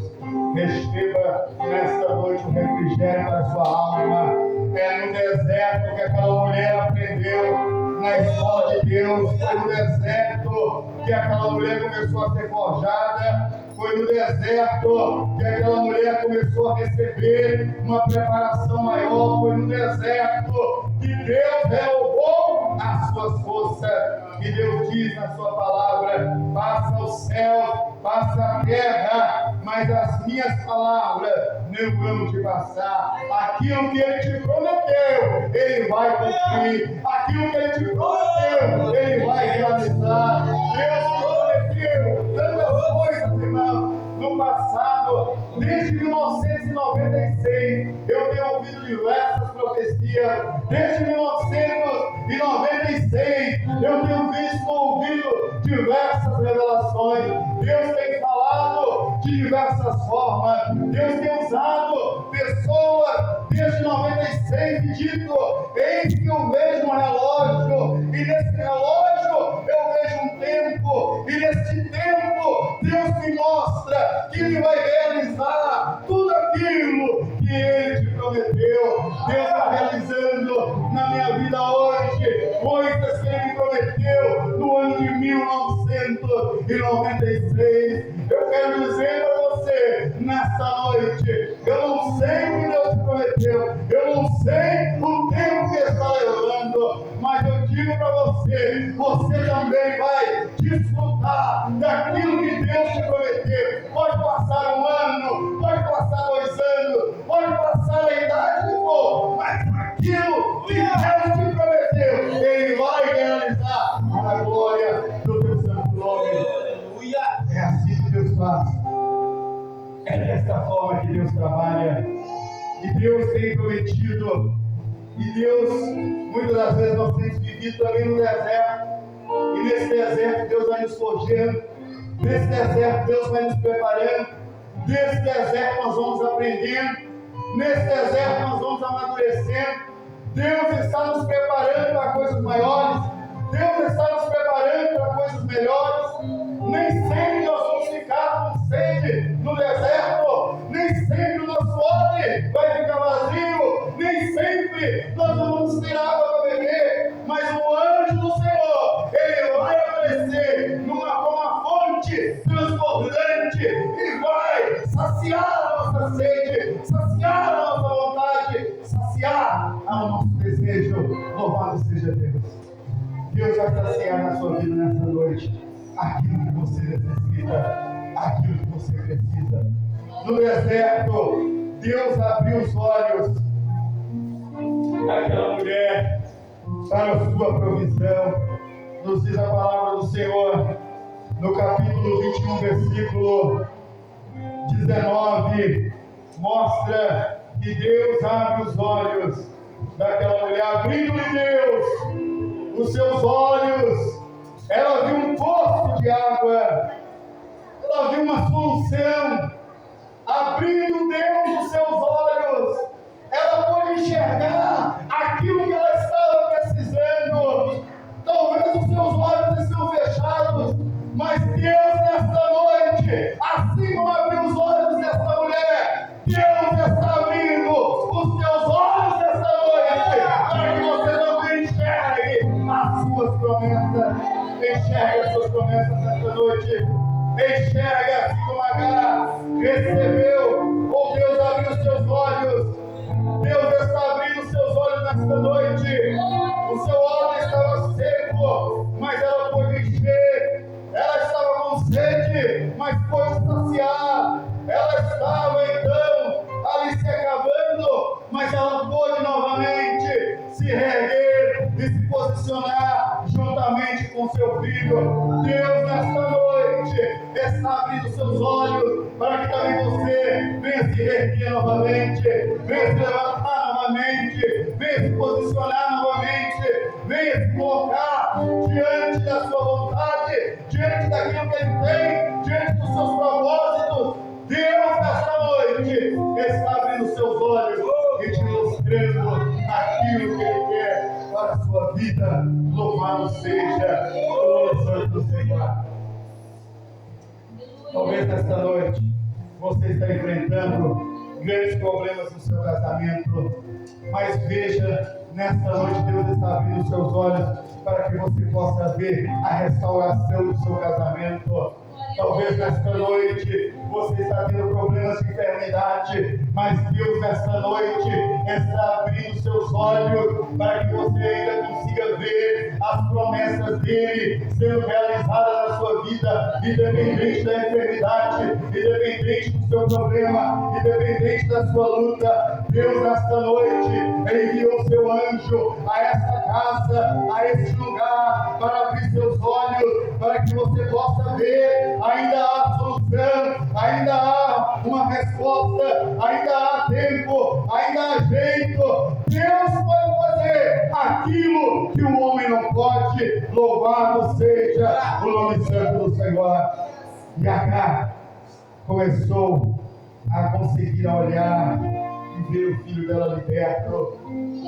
Receba nesta noite o refrigério para a sua alma. É no deserto que aquela mulher aprendeu na escola de Deus. Foi no deserto que aquela mulher começou a ser forjada. Foi no deserto que aquela mulher começou a receber uma preparação maior. Foi no deserto que Deus renovou as suas forças. E Deus diz na sua palavra: passa o céu, passa a terra, mas as minhas palavras não vão te passar. Aquilo que Ele te prometeu, Ele vai cumprir. Aquilo que Ele te prometeu, Ele vai realizar. Deus prometeu tantas coisas, irmão, no passado. Desde 1996, eu tenho ouvido diversas profecias. Desde 1996, eu tenho ouvido diversas revelações. Deus tem falado de diversas formas. Deus tem usado pessoas desde 96 e dito: eis que eu vejo um relógio, e nesse relógio eu vejo um tempo, e nesse tempo Deus me mostra que Ele vai realizar tudo aquilo que Ele te prometeu. Deus está realizando na minha vida hoje coisas que Ele me prometeu no ano de 1996. Eu quero dizer para você nesta noite: eu não sei o que Deus te prometeu, eu não sei o tempo que está levando, mas eu digo para você: você também vai desfrutar daquilo que Deus te prometeu. Pode passar um ano, pode passar 2 anos, pode passar a idade que for, mas aquilo que Deus te prometeu, Ele vai realizar a glória do teu santo nome. É assim que Deus faz. É desta forma que Deus trabalha. E Deus tem prometido. E Deus, muitas das vezes, nós temos vivido também no deserto. E nesse deserto Deus vai nos forjando. Nesse deserto Deus vai nos preparando. Nesse deserto nós vamos aprendendo. Nesse deserto nós vamos amadurecendo. Deus está nos preparando para coisas maiores. Deus está nos preparando para coisas melhores. Nem sempre nós vamos ficar com sede no deserto. Nem sempre o nosso odre vai ficar vazio. Nem sempre nós vamos ter água para beber. Mas o anjo do Senhor, Ele vai aparecer como uma fonte transbordante e vai saciar a nossa sede, saciar a nossa vontade, saciar o nosso desejo. Louvado seja Deus. Deus vai saciar na sua vida nessa noite aquilo que você necessita, aquilo que você precisa. No deserto, Deus abriu os olhos daquela mulher para a sua provisão. nos diz a palavra do Senhor, no capítulo 21, versículo 19, mostra que Deus abre os olhos daquela mulher. Abrindo-lhe Deus os seus olhos, ela viu um poço de água, ela viu uma solução. Abrindo Deus os seus olhos, ela pôde enxergar aquilo que ela estava precisando. Talvez os seus olhos estão fechados, mas Deus nesta noite, assim como abriu os olhos desta mulher, Deus está abrindo os teus olhos nesta noite, para que você também enxergue as suas promessas. Enxergue as suas promessas nesta noite. Enxerga assim como Agar recebeu, ou Deus abriu os seus olhos. Deus está abrindo os seus olhos nesta noite. O seu olho estava seco, mas ela pôde encher. Ela estava com sede, mas pôde saciar. Ela estava então ali se acabando, mas ela pôde novamente se reerguer e se posicionar juntamente com seu filho. Deus nesta noite está abrindo seus olhos para que também você venha se reerguer novamente, venha se levantar novamente, venha se posicionar novamente, venha se colocar diante da sua vontade, diante daquilo que Ele tem, diante dos seus propósitos. Deus nesta noite está abrindo seus olhos e te mostrando aquilo que Ele quer para a sua vida. Louvado seja o nome santo do Senhor. Talvez nesta noite você está enfrentando grandes problemas no seu casamento, mas veja, nesta noite Deus está abrindo os seus olhos para que você possa ver a restauração do seu casamento. Talvez nesta noite você está tendo problemas de enfermidade, mas Deus nesta noite está abrindo seus olhos para que você ainda consiga ver as promessas dele sendo realizadas na sua vida, independente da enfermidade, independente do seu problema, independente da sua luta. Deus nesta noite enviou seu anjo a esta casa, a este lugar, para abrir seus olhos, para que você possa ver. Ainda há solução, ainda há uma resposta, ainda há tempo, ainda há jeito. Deus pode fazer aquilo que o homem não pode. Louvado seja o nome santo do Senhor. E Agar começou a conseguir olhar e ver o filho dela liberto.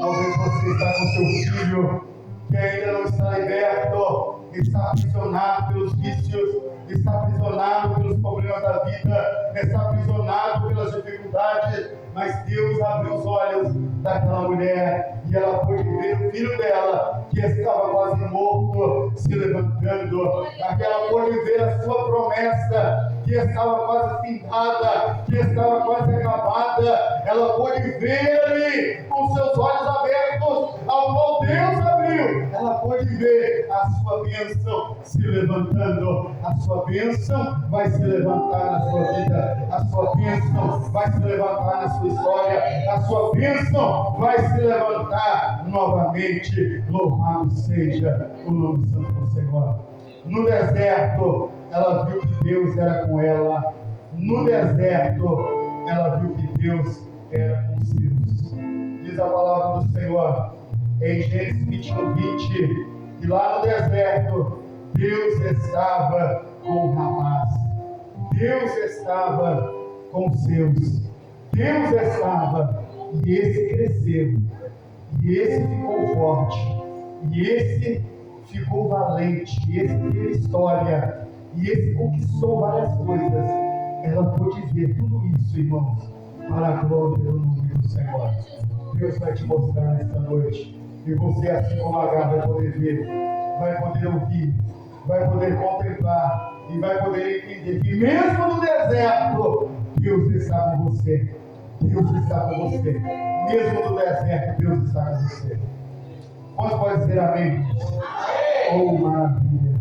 Talvez você está com seu filho que ainda não está liberto, está aprisionado pelos vícios, está aprisionado pelos problemas da vida, está aprisionado pelas dificuldades, mas Deus abriu os olhos daquela mulher e ela pôde ver o filho dela, que estava quase morto, se levantando. Ela pôde ver a sua promessa, que estava quase findada, que estava quase acabada. Ela pôde ver ali, com seus olhos abertos, ao qual Deus abriu. Ela pôde ver a sua bênção se levantando. A sua bênção vai se levantar na sua vida. A sua bênção vai se levantar na sua história. A sua bênção vai se levantar novamente. Louvado seja o nome santo do Senhor. No deserto, ela viu que Deus era com ela. No deserto, ela viu que Deus era com os seus. Diz a palavra do Senhor em Gênesis 21:20, que lá no deserto, Deus estava com o rapaz. Deus estava com os seus. Deus estava, e esse cresceu, e esse ficou forte, e esse ficou valente, e esse teve história, e esse conquistou várias coisas. Ela pôde ver tudo isso, irmãos, para a glória do nome do Senhor. Deus vai te mostrar nesta noite, e você, assim como Agar, vai poder ver, vai poder ouvir, vai poder contemplar, e vai poder entender que mesmo no deserto, Deus está com você. Deus está com você. Mesmo no deserto, Deus está com você. Quanto pode dizer amém? Oh, maravilha!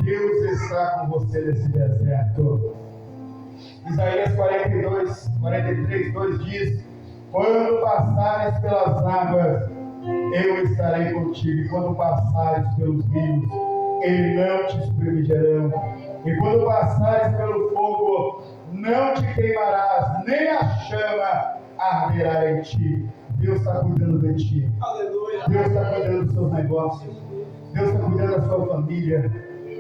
Deus está com você nesse deserto. Isaías 43, 2 diz: quando passares pelas águas, eu estarei contigo. E quando passares pelos rios, eles não te submergirão. E quando passares pelo fogo, não te queimarás, nem a chama arderá em ti. Deus está cuidando de ti. Aleluia. Deus está cuidando dos seus negócios. Deus está cuidando da sua família.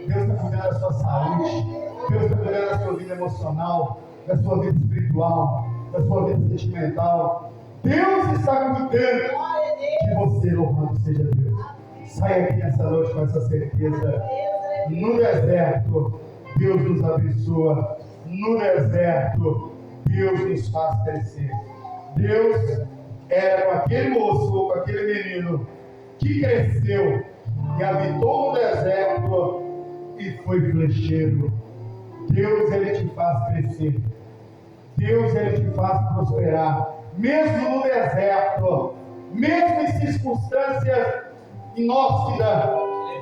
Deus está cuidando da sua saúde. Deus está cuidando da sua vida emocional, da sua vida espiritual, da sua vida sentimental. Deus está cuidando de você, louvado seja Deus. Saia aqui nessa noite com essa certeza. No deserto, Deus nos abençoa. No deserto, Deus nos faz crescer. Deus era com aquele moço ou com aquele menino que cresceu e habitou no deserto e foi flecheiro. Deus, Ele te faz crescer. Deus, Ele te faz prosperar. Mesmo no deserto, mesmo em circunstâncias inóspitas,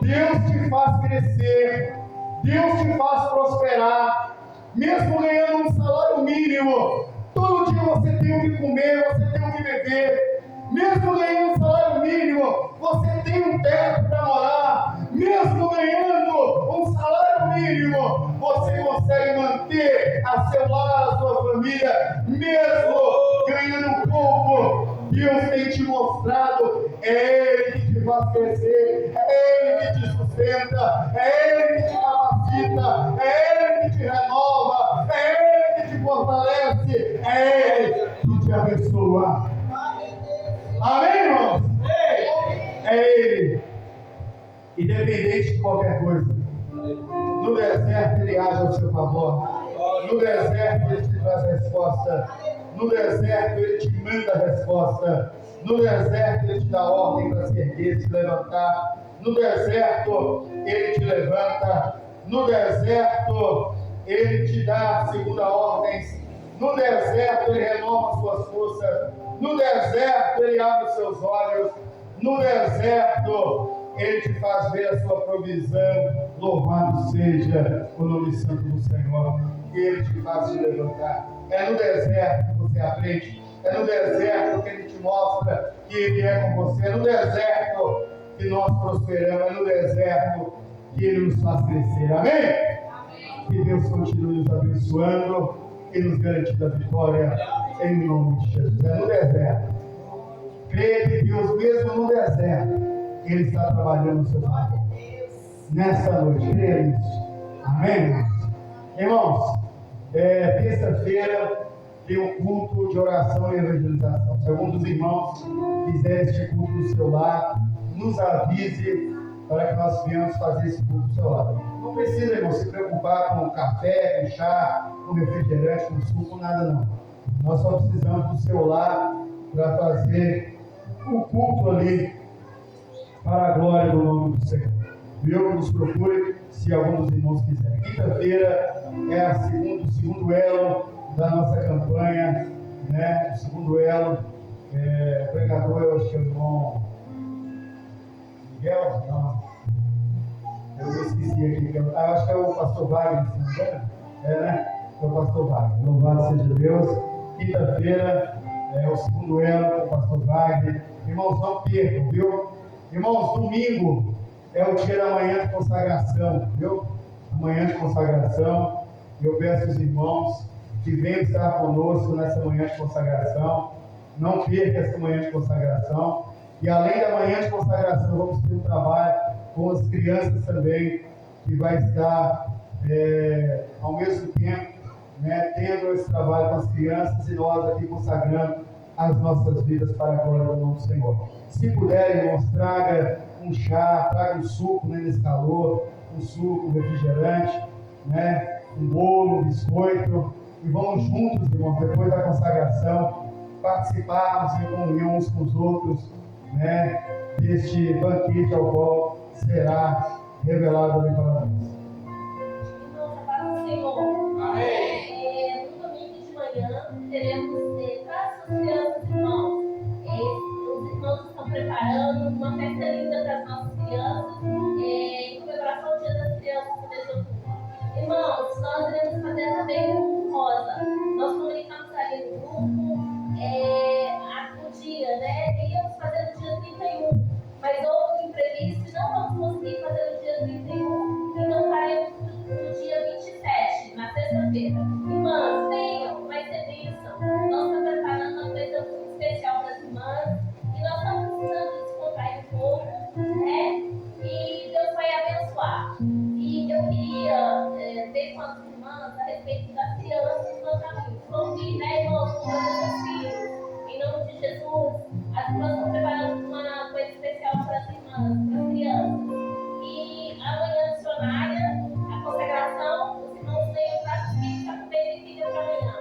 Deus te faz crescer. Deus te faz prosperar. Mesmo ganhando um salário mínimo, todo dia você tem o que comer, você tem o que beber. Mesmo ganhando um salário mínimo, você tem um teto para morar. Mesmo ganhando um salário mínimo, você consegue manter a seu lar, a sua família. Mesmo ganhando um pouco, Deus tem te mostrado. É Ele que te faz crescer, é Ele que te sustenta, é Ele que te capacita, é Ele que te renova, é Ele que te fortalece, é Ele que te abençoa. Amém, irmãos? É Ele. Independente de qualquer coisa. No deserto Ele age ao seu favor. No deserto Ele te traz resposta. No deserto Ele te manda a resposta. No deserto Ele te dá ordem para se erguer, se levantar. No deserto Ele te levanta. No deserto Ele te dá segunda ordens. No deserto Ele renova suas forças. No deserto Ele abre os seus olhos. No deserto Ele te faz ver a sua provisão. Louvado seja o nome santo do Senhor. Ele te faz te levantar. É no deserto que você aprende. É no deserto que Ele te mostra que Ele é com você. É no deserto que nós prosperamos. É no deserto que Ele nos faz crescer. Amém? Que Deus continue nos abençoando e nos garantindo a vitória em nome de Jesus. É no deserto. Creia que Deus, mesmo no deserto, Ele está trabalhando no seu favor. Nessa noite, creia nisso. Amém? Irmãos, terça-feira tem um culto de oração e evangelização. Se algum dos irmãos quiser este culto no seu lar, nos avise para que nós venhamos fazer esse culto no seu lar. Não precisa, irmão, se preocupar com café, com chá, com refrigerante, com suco, nada não. Nós só precisamos do seu lar para fazer o culto ali para a glória do nome do Senhor. Viu? Nos procure se algum dos irmãos quiser. Quinta-feira é o segundo elo da nossa campanha, né? O segundo elo, o pregador é o irmão Miguel? Não. Eu esqueci aqui. Eu acho que é o pastor Wagner, se não me engano. Né? É o pastor Wagner. Louvado seja Deus. Quinta-feira é o segundo elo com o pastor Wagner. Irmãos, não percam, viu? Irmãos, domingo é o dia da manhã de consagração, viu? Amanhã de consagração. Eu peço aos irmãos que venham estar conosco nessa manhã de consagração. Não perca essa manhã de consagração. E além da manhã de consagração, vamos ter um trabalho com as crianças também, que vai estar ao mesmo tempo, né, tendo esse trabalho com as crianças e nós aqui consagrando as nossas vidas para a glória do nome do Senhor. Se puderem, irmãos, traga um chá, traga um suco, né, nesse calor, um suco, um refrigerante, né, um bolo, um biscoito, e vamos juntos, irmãos, depois da consagração, participarmos em comunhão uns com os outros, né, deste banquete ao qual será revelado ali para nós. Amém. No domingo de manhã teremos para as crianças, irmãos. Os irmãos estão preparando uma festa linda para as nossas crianças, em comemoração ao Dia das Crianças do mês de outubro. Irmãos, nós iremos fazer também um rosa. Nós comunicamos ali no grupo o dia, né? Íamos fazer no dia 31, mas houve um imprevisto e não vamos conseguir fazer no dia 31. sexta-feira. Irmãs, venham, vai ser bênção. Nós estamos preparando uma coisa muito especial para as irmãs e nós estamos precisando descontrair um pouco, né? E Deus vai abençoar. E eu queria ver com as irmãs a respeito das crianças no caminho. Convide, né, irmãos, com os seus filhos. Em nome de Jesus, as irmãs estão preparando uma coisa especial para as irmãs, para as crianças. E amanhã, missionária, a consagração, os irmãos venham para assistir, para comer e filha para amanhã.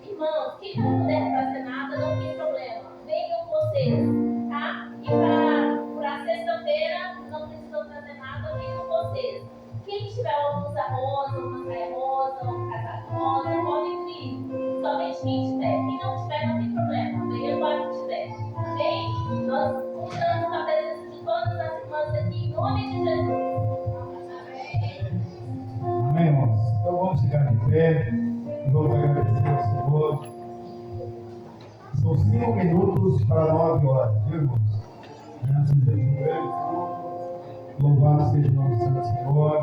Irmãos, quem não puder fazer nada, não tem problema. Venham vocês, tá? E para sexta-feira, não precisam fazer nada, venham vocês. Quem tiver uma blusa rosa, uma saia rosa, um casaco rosa, podem vir. Somente quem tiver. Quem não tiver, não tem problema. Venha só quem tiver. Amém? Nós convidamos a presença de todas as irmãs aqui, em nome de Jesus. Amém, irmãos? Então vamos ficar de pé e vamos agradecer ao Senhor. São 5 minutos para 9 horas, viu, irmãos? Nós fizemos um grande culto. Louvado seja o nome do Santo Senhor.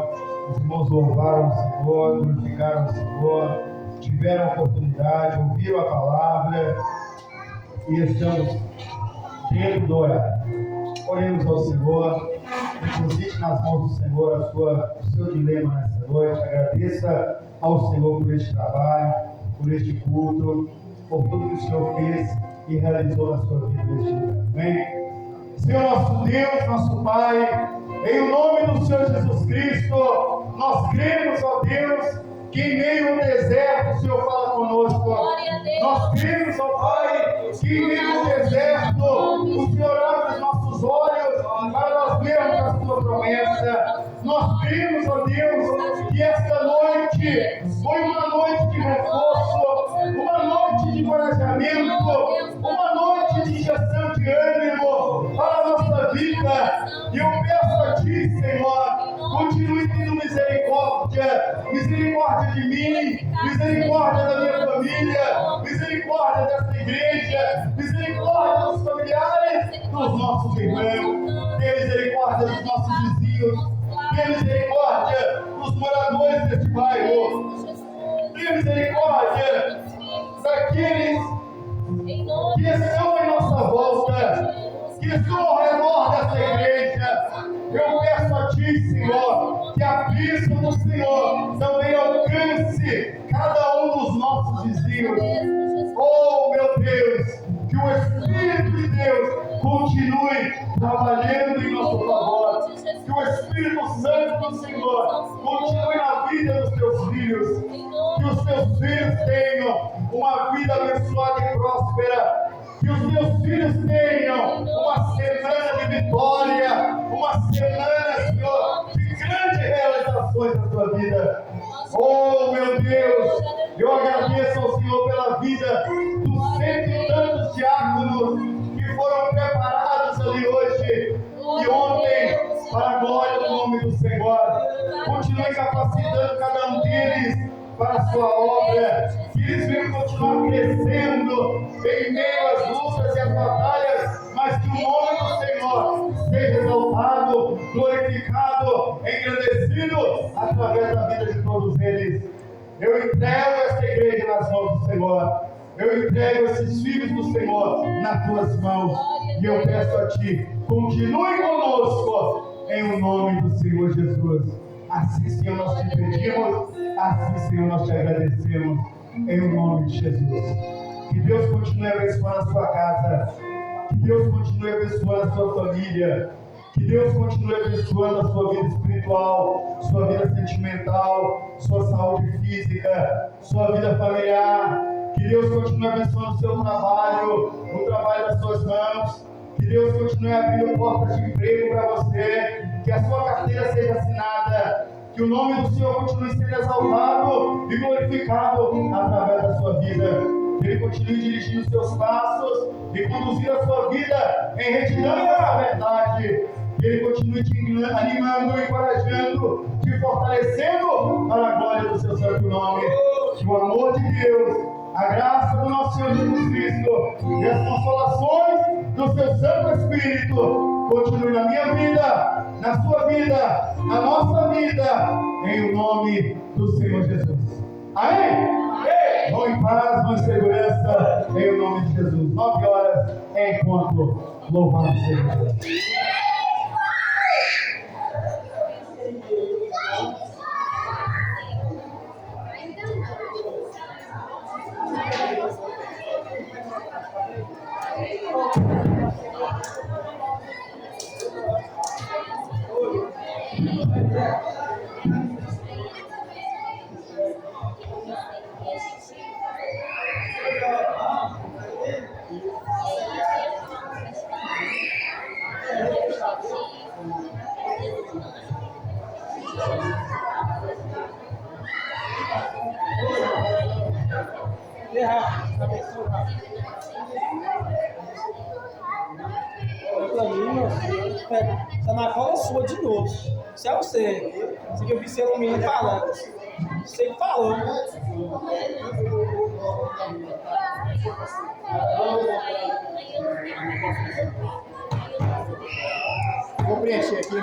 Os irmãos louvaram o Senhor, glorificaram o Senhor, tiveram a oportunidade, ouviram a palavra e estamos dentro do horário. Oremos ao Senhor, deposite nas mãos do Senhor o seu dilema nessa noite. Agradeça ao Senhor por este trabalho, por este culto, por tudo que o Senhor fez e realizou na sua vida neste dia. Amém? Senhor nosso Deus, nosso Pai, em nome do Senhor Jesus Cristo, nós cremos, ó Deus, que em meio ao deserto o Senhor fala conosco. Nós cremos, ó Pai, que em meio ao deserto o Senhor abre os nossos olhos para nós vermos a sua promessa. Nós cremos, ó Deus, que esta noite foi uma noite de reforço, uma noite de encorajamento, uma noite de injeção de ânimo para a nossa vida. E eu peço a Ti, Senhor, continue tendo misericórdia, misericórdia de mim, misericórdia da minha família, misericórdia dessa igreja, misericórdia dos familiares dos nossos irmãos, tenha misericórdia dos nossos vizinhos, tenha misericórdia dos moradores deste bairro, tenha misericórdia daqueles que estão em nossa volta, que estão ao redor dessa igreja. Eu peço a Ti, Senhor, que a bênção do Senhor também alcance cada um dos nossos vizinhos. Oh, meu Deus, que o Espírito de Deus continue trabalhando em nosso favor, que o Espírito Santo do Senhor continue na vida dos Teus filhos, que os Teus filhos tenham uma vida abençoada e próspera, que os Teus filhos tenham uma semana de vitória, uma semana, Senhor, de grandes realizações na sua vida. Oh, meu Deus, eu agradeço ao Senhor pela vida dos 100 e tantos diáconos que foram preparados ali hoje e ontem para a glória do nome do Senhor. Continue capacitando cada um deles para a sua obra, que eles venham continuar crescendo em meio às lutas e às batalhas, mas que o nome do Senhor seja exaltado, glorificado, engrandecido através da vida de todos eles. Eu entrego esta igreja nas mãos do Senhor, eu entrego esses filhos do Senhor nas tuas mãos, e eu peço a Ti, continue conosco em o nome do Senhor Jesus. Assim, Senhor, nós te pedimos, assim, Senhor, nós te agradecemos, em o nome de Jesus. Que Deus continue abençoando a sua casa, que Deus continue abençoando a sua família, que Deus continue abençoando a sua vida espiritual, sua vida sentimental, sua saúde física, sua vida familiar. Que Deus continue abençoando o seu trabalho, o trabalho das suas mãos. Que Deus continue abrindo portas de emprego para você, que a sua carteira seja assinada, que o nome do Senhor continue sendo exaltado e glorificado através da sua vida. Que Ele continue dirigindo os seus passos e conduzir a sua vida em retidão e na verdade. Que Ele continue te animando, encorajando, te fortalecendo para a glória do seu santo nome. Que o amor de Deus, a graça do nosso Senhor Jesus Cristo e as consolações do seu Santo Espírito continue na minha vida, na sua vida, na nossa vida, em o nome do Senhor Jesus. Amém? Vão em paz, vão em segurança, em nome de Jesus. 9 horas, encontro. Louvado seja Deus. Essa na cola sua de novo. Se é você. Se eu vi seu menino falando. Você que falou. Vou preencher aqui.